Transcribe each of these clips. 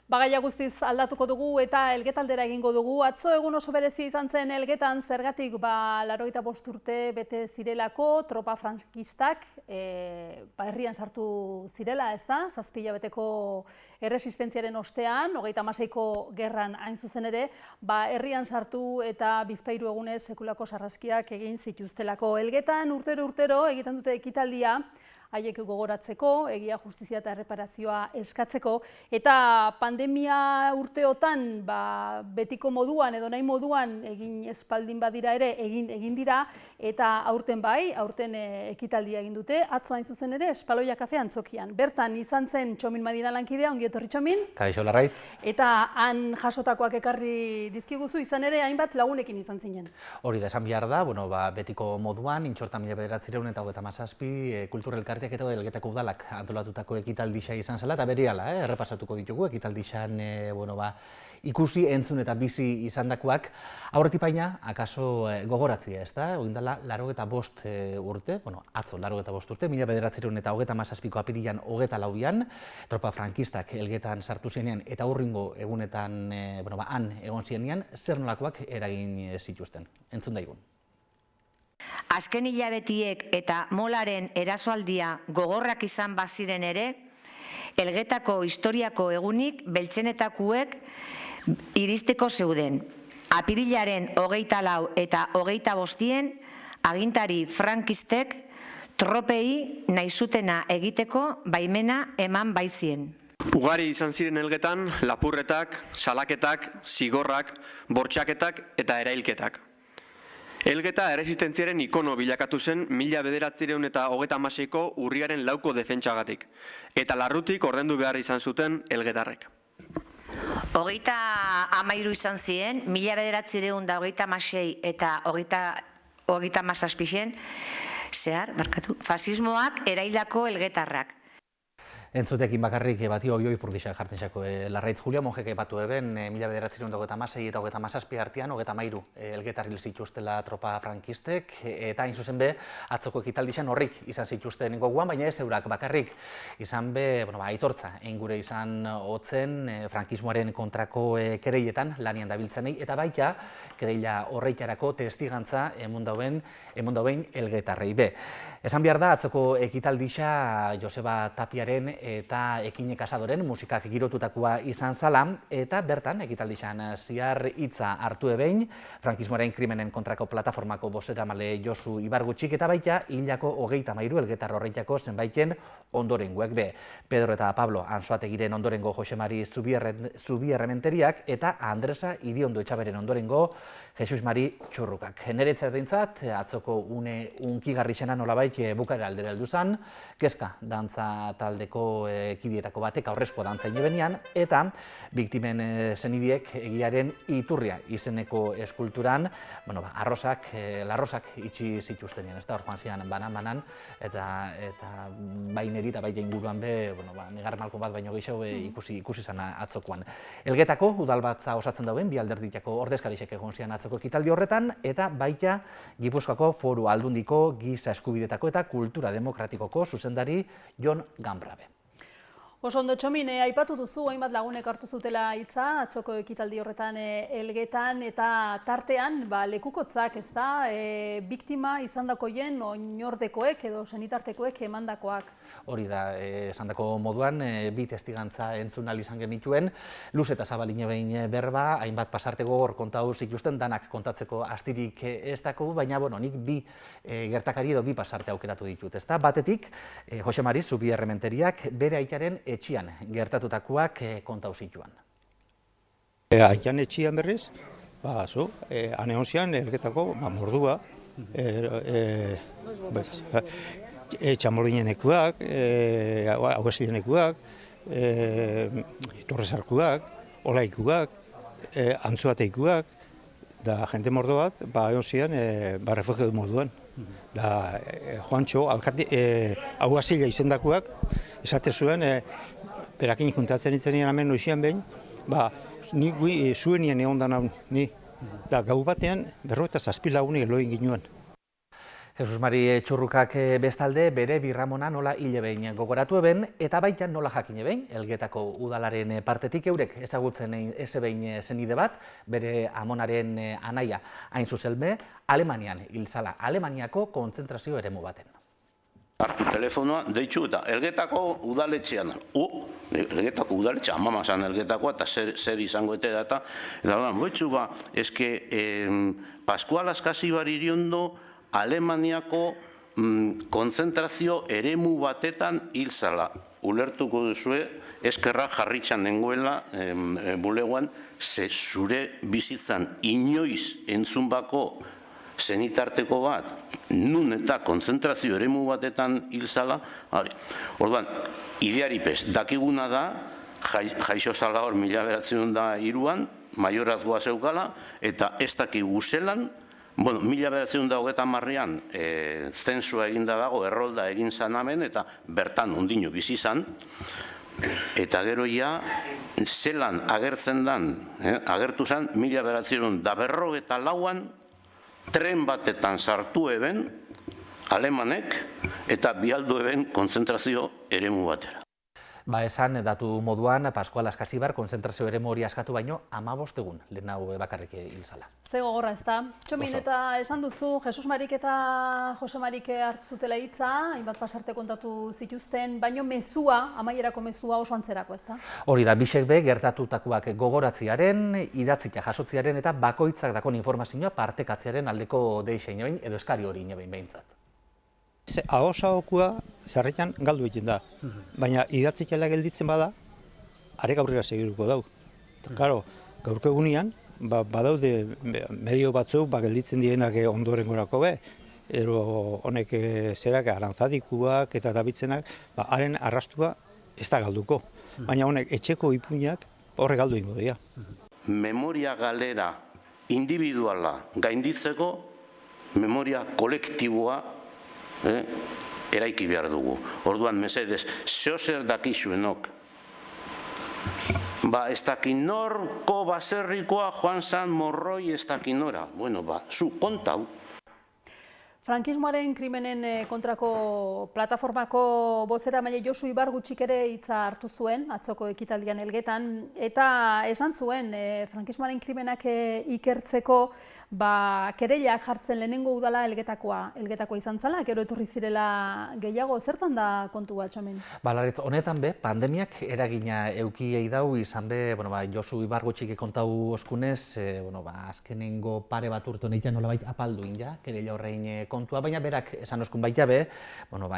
Bagaia guztiz aldatuko dugu eta Elgetaldera egingo dugu. Atzo egun oso berezi izan zen Elgetan, zergatik 85 urte bete zirelako tropa frankistak herrian sartu zirela, ezta? 7 hilabeteko erresistentziaren ostean, 36ko gerran hain zuzen ere, herrian sartu eta bizpahiru egunez sekulako sarraskiak egin zituztelako. Elgetan urtero egiten dute ekitaldia, haiek gogoratzeko, egia, justizia eta erreparazioa eskatzeko, eta pandemia urteotan betiko moduan edo nahi moduan egin espaldin badira ere egin dira, eta aurten ekitaldia egin dute, atzo hain zuzen ere Espaloia Kafe Antzokian. Bertan izan zen Txomin Madina lankidea, ongi etorri Txomin. Kaixo Larraitz. Eta han jasotakoak ekarri dizkiguzu, izan ere hainbat lagunekin izan zinen. Hori da, esan behar da, betiko moduan, Intxorta 1997 kulturelkarteak eta Elgetako udalak antolatutako ekitaldixa izan zela, eta berehala, errepasatuko ditugu, ekitaldixan ikusi, entzun eta bizi izandakoak. Aurretik baina, akaso gogoratzea, ez da? Ogindala, 85 urte, atzo 85 urte, 1997ko apirilan 24an, tropa frankistak Elgetan sartu zenean eta urringo egunetan han egon zirenean, zer nolakoak eragin zituzten. Entzun daigun. Azken hilabetiek eta molaren erasoaldia gogorrak izan baziren ere, Elgetako historiako egunik beltzenetakuek iristeko zeuden. Apirilaren 24 eta 25 agintari frankistek tropei nahi zutena egiteko baimena eman baitzien. Ugari izan ziren Elgetan lapurretak, salaketak, zigorrak, bortxaketak eta erailketak. Elgeta erresistentziaren ikono bilakatu zen 1936ko urriaren 4ko defentsagatik, eta larrutik ordendu behar izan zuten elgetarrek. 33 izan ziren, 1936 eta 37 fasismoak eraildako elgetarrak. Entzutekin bakarrik bati oioi purdixak jartexako Larraitz. Julia Monjek epatu eben, 1926 eta 27 artean, 33 elgetar hil zituztela tropa frankistek, eta hain zuzen be, atzoko ekitaldixan horrik izan zituzten goguan, baina ez eurak bakarrik izan be, aitortza, gure izan hotzen frankismoaren kontrako kereietan lanian dabiltzenei, eta baita, kereila horreitarako testigantza emon dauen elgetarrei be. Esan behar da, atzoko ekitaldixa Joseba Tapiaren eta Ekine Kasadoren musikak girotutakoa izan zala, eta bertan ekitaldixan ziar hitza hartu ebein, frankismoaren krimenen kontrako plataformako bozeramale Josu Ibargutxik, eta baita hilako 33 elgetar horreitako zenbaiten ondorengoek be. Pedro eta Pablo Ansoategiren ondorengo Josemari Zubierrementeriak eta Andresa Iriondo Etxaberen ondorengo Jesus Mari Txurrukak. Neretzat dintzat, atzoko une unkigarri xena nolabait bukaera aldera heldu zan, kezka dantza taldeko kidietako batek aurrezko dantza inebenean, eta biktimen zenidiek egiaren iturria izeneko eskulturan, larrosak itxi zituztenean, ez da, hor joan zian banan, eta baineri eta baita inguruan be, negar malko bat baino gehiago ikusi zan atzokoan. Elgetako udalbatza osatzen dauen, bi alderditako ordezkarixek egon zian atzoko ekitaldi horretan, eta baita Gipuzkoako Foru Aldundiko Giza Eskubidetako eta Kultura Demokratikoko zuzendari Jon Gambrabe. Oso ondo Txomin, aipatu duzu, hainbat lagunek hartu zutela hitza, atzoko ekitaldi horretan Elgetan, eta tartean lekukotzak, ez da, biktima izandakoien oinordekoek edo senitartekoek emandakoak. Hori da, esandako moduan, bi testigantza entzun ahal izan genituen, luz eta zabaline behin berba, hainbat pasartego hor kontatu zituzten, danak kontatzeko astirik ez dako, baina nik bi gertakari edo bi pasarte aukeratu ditut, ez da. Batetik, Josemari Zubierrementeriak bere aitaren etxian gertatutakoak kontau zituan. Aitan etxian berriz, han egon zian Elgetako mordua, txamordienekuak, haugazidenekuak, torrezarkuak, olaikuak, antzuateikuak, da jente mordo bat, egon zian refugio moduan. Juantxo, haugazila izendakuak, esate zuen, berakin juntatzen itzenien hemen noizian behin, ni zuenien egon da naun, ni. Gau batean, 57 lagunik eloin ginoen. Jesus Mari Txurrukak bestalde bere birramona nola hile behin gogoratu eben, eta baita nola jakine behin, Elgetako udalaren partetik eurek ezagutzen eze behin zenide bat, bere amonaren anaia hain zuzelbe, Alemanian hilzala, Alemaniako kontzentrazio eremu baten. Hartu telefonoa, deitzu eta Elgetako udaletxean. Elgetako udaletxea, amama zan Elgetakoa, eta zer izango eta eta boitzu ba, eske Pascual Askasibar Iriondo Alemaniako konzentrazio eremu batetan hilzala. Ulertuko duzue, eskerra jarritxan dengoela bulegoan, zure bizitzan inoiz entzunbako zenitarteko bat, nun eta konzentrazio eremu batetan hilzala. Orduan, idearipez, dakiguna da, jaixo zala hor 1903an, maiorazgoa zeukala, eta ez dakigu zelan, 1930an zensua eginda dago, errolda egin zan hemen, eta bertan ondino bizi zan, eta gero ja, zelan agertzen dan, agertu zan, 1954an, tren batetan sartu eben, alemanek, eta bialdu eben konzentrazio eremu batera. Ba esan, datu moduan, Pascual Askasibar konzentrazio eremu hori askatu baino 15 egun lehenago bakarrik hilzala. Ze gogorra ez da. Txomin, eta esan duzu, Jesus Marik eta Jose Marik hartu zutela hitza, hainbat pasarte kontatu zituzten, baino mezua, amaierako mezua oso antzerako, ez da? Hori da, bisek be, gertatutakoak gogoratziaren, idatzita jasotziaren eta bakoitzak dakon informazioa partekatziaren aldeko deixeinoin edo eskari hori inebein behintzat. Ahosaokua zerretan galdu egiten da, baina idatzitela gelditzen bada, arek aurrera segiruko dau. Karo, gaurko egunean, badaude medio batzuk gelditzen dienak ondoren gorako be, ero honek zerak arantzadikuak eta dabitzenak, haren arrastua ez da galduko. Baina honek etxeko ipuinak horre galdu ingo dira. Memoria galera individuala gainditzeko, memoria kolektiboa eraiki behar dugu. Orduan, mesedez, zeozer dakizuenok. Ez dakin norko baserrikoa joan zan morroi ez dakin nora. Bueno, zu kontau. Frankismoaren krimenen kontrako plataformako bozeramaile Josu Ibargutxik ere hitza hartu zuen, atzoko ekitaldian Elgetan, eta esan zuen frankismoaren krimenak ikertzeko kereilak jartzen lehenengo udala Elgetakoa izan zala, gero etorri zirela gehiago, zertan da kontua, Txomin? Laritz, honetan be, pandemiak eragina eukiei dau, izan be, Josu Ibargutxik kontau oskunez, azkenengo pare bat urte honetan nolabait apaldu inja, kereila horrein kontua, baina berak esan oskun baita be,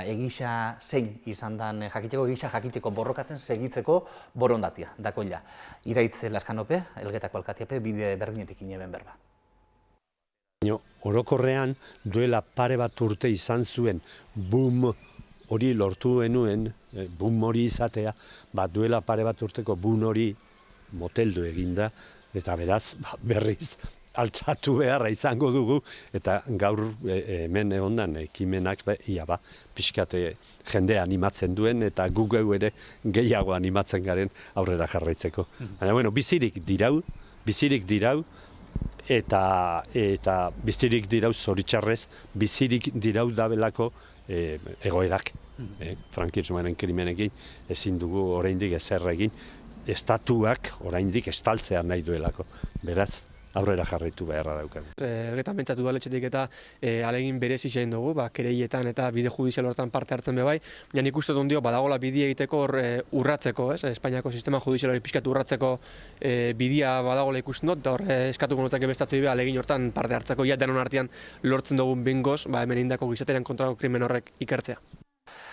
egisa zein izan dan jakiteko, egisa jakiteko borrokatzen segitzeko borondatia, dakoila. Iraitz Laskanope, Elgetako alkatiape, bide berdinetik ineben berba. Orokorrean duela pare bat urte izan zuen boom hori lortu genuen, boom hori izatea, duela pare bat urteko boom hori moteldu eginda, eta beraz berriz altxatu beharra izango dugu, eta gaur hemen egondan ekimenak pixkate jende animatzen duen, eta gu geu ere gehiago animatzen garen aurrera jarraitzeko. Baina, bizirik dirau, eta bizirik dirau zoritxarrez, bizirik dirau dabelako egoerak. Frankismoaren krimenekin ezin dugu oraindik ezer egin, estatuak oraindik estaltzea nahi duelako. Beraz, aurrera jarraitu beharra daukan. Elgetan bentsatu udaletxetik eta alegin berezi egin dugu, kereietan eta bide judizial horretan parte hartzen bebai, baina nik uste dut badagola bidea egiteko urratzeko, Espainiako sistema judizialari pixkat urratzeko bidea badagola ikusten dut, eta hor eskatuko notzake bestatzu dibe alegin horretan parte hartzeko, denon artean lortzen dugun bingoz, hemen indako gizaterian kontrako krimen horrek ikertzea.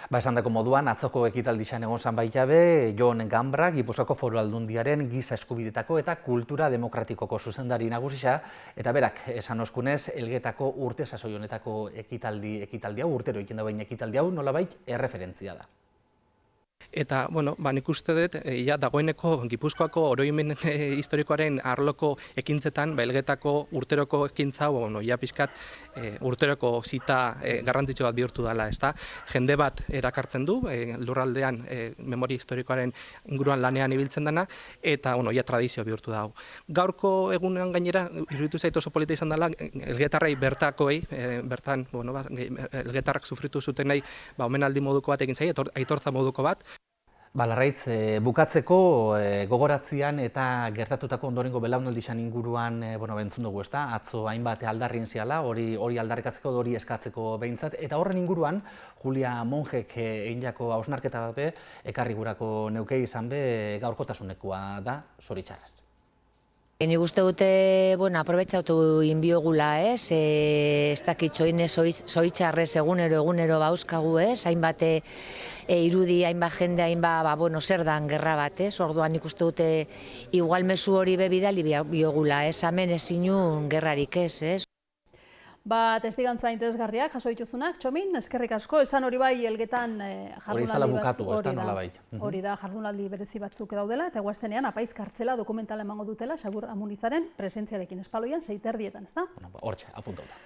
Esan dako moduan, atzoko ekitaldixan egon zan baita be, Jon Gambra, Gipuzkoako Foru Aldundiaren giza eskubidetako eta kultura demokratikoko zuzendari nagusisa, eta berak esan oskunez, Elgetako urte sasoi honetako ekitaldi hau, urtero egiten da baina ekitaldi hau, nolabait erreferentzia da. Eta, nik uste dut, ja dagoeneko Gipuzkoako oroimen historikoaren arloko ekintzetan, Elgetako urteroko ekintza, ja pixkat urteroko zita garrantzitsu bat bihurtu dela, ezta? Jende bat erakartzen du, lurraldean memoria historikoaren inguruan lanean ibiltzen dena, eta, ja tradizio bihurtu dago. Gaurko egunean gainera, iruditu zait oso polita izan dela, elgetarrei bertakoei, bertan, elgetarrak sufritu zutenei, omenaldi moduko bat egin zaie, aitortza moduko bat. Larraitz, bukatzeko gogoratzian eta gertatutako ondorengo belaunaldixan inguruan bentzun dugu, ezta? Atzo hainbat aldarrin ziala, hori aldarrikatzeko, hori eskatzeko behintzat, eta horren inguruan Julia Monjek egindako hausnarketa bat ekarri gurako neuke izan gaurkotasunekoa da, zoritxarrez. Nik uste dute, aprobetxautu inbiogula, ez dakit zoitxarrez egunero bauzkagu, hainbat irudi, hainbat jende, hainbat, zer dan gerra bat, orduan nik uste dute igual mezu hori bebidali biogula, hemen ezinun gerrarik ez. Testigantza interesgarriak jaso dituzunak, Txomin, eskerrik asko, esan hori bai Elgetan jardunaldi berezi batzuk daudela, eta guaztenean apaiz kartzela dokumentala emango dutela, Xabur Amunizaren presentziarekin espaloian 6:30, ezta? Hortxe, apuntauta.